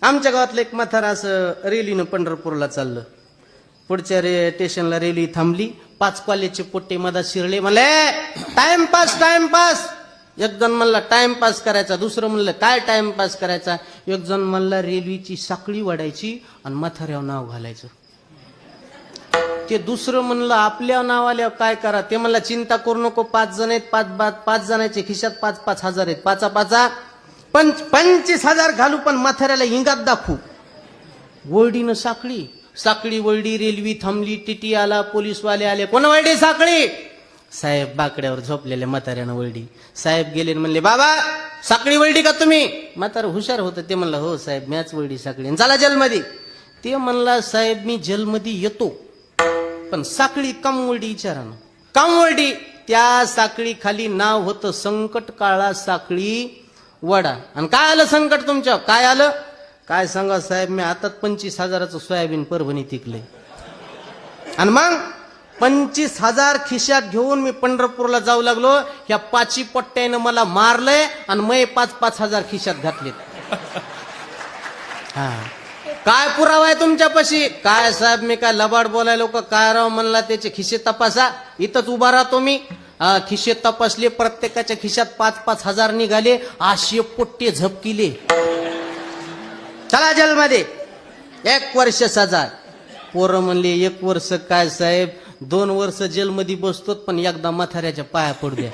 आमच्या गावातलं एक म्हातारा असं रेलीनं पंढरपूरला चाललं. पुढच्या स्टेशनला रेल्वे थांबली. 5 कॉलेजचे पोट्टे मधात शिरले. म्हणले टाइमपास टाइमपास. एक जण म्हणला टाइमपास करायचा, दुसरं म्हणलं काय टाइमपास करायचा. एक जण म्हणला रेल्वेची साखळी वाढायची आणि म्हाताऱ्यावर नाव घालायचं. ते दुसरं म्हणलं आपल्या नावाल्यावर काय करा. ते म्हणला चिंता करू नको, 5 जण आहेत, 5 जणांच्या खिशात 5-5 हजार आहेत. 5 25,000 घालू, पण म्हाताऱ्याला हिंगात दाखवू. वळडीनं साखळी, साखळी वळडी, रेल्वे थांबली, टीटी आला, पोलीसवाले आले. कोण वळडी साखळी? साहेब बाकड्यावर झोपलेल्या म्हाताऱ्यानं वळडी. साहेब गेले म्हणले बाबा साखळी वळडी का तुम्ही? म्हातारं हुशार होतं. ते म्हणलं हो साहेब मॅच वळडी साखळी. चला जेलमध्ये. ते म्हणला साहेब मी जेलमध्ये येतो, पण साखळी कम वळडी विचारा ना. कम वळडी. त्या साखळी खाली नाव होतं संकट काळा साखळी वडा. आणि काय आलं संकट तुमच्या? काय आलं? काय सांगा साहेब मी हातात 25,000चं सोयाबीन परभणी तिकले. आणि मग 25,000 खिशात घेऊन मी पंढरपूरला जाऊ लागलो. ह्या 5 पट्ट्यानं मला मारलंय आणि मै 5-5 हजार खिशात घातलेत. हा काय पुरावा आहे तुमच्यापाशी? काय साहेब मी काय लबाड बोलायलो का काय राव? म्हणला त्याचे खिशे तपासा. इथंच उभा राहतो मी. खिशे तपासले, प्रत्येकाच्या खिशात 5-5 हजार निघाले. 800 पोट्टे झपकिले. चला जेलमध्ये. 1 वर्ष सजा. पोरं म्हणले 1 वर्ष काय साहेब, 2 वर्ष जेलमध्ये बसतो, पण एकदा म्हाताऱ्याच्या पाया पडू द्या.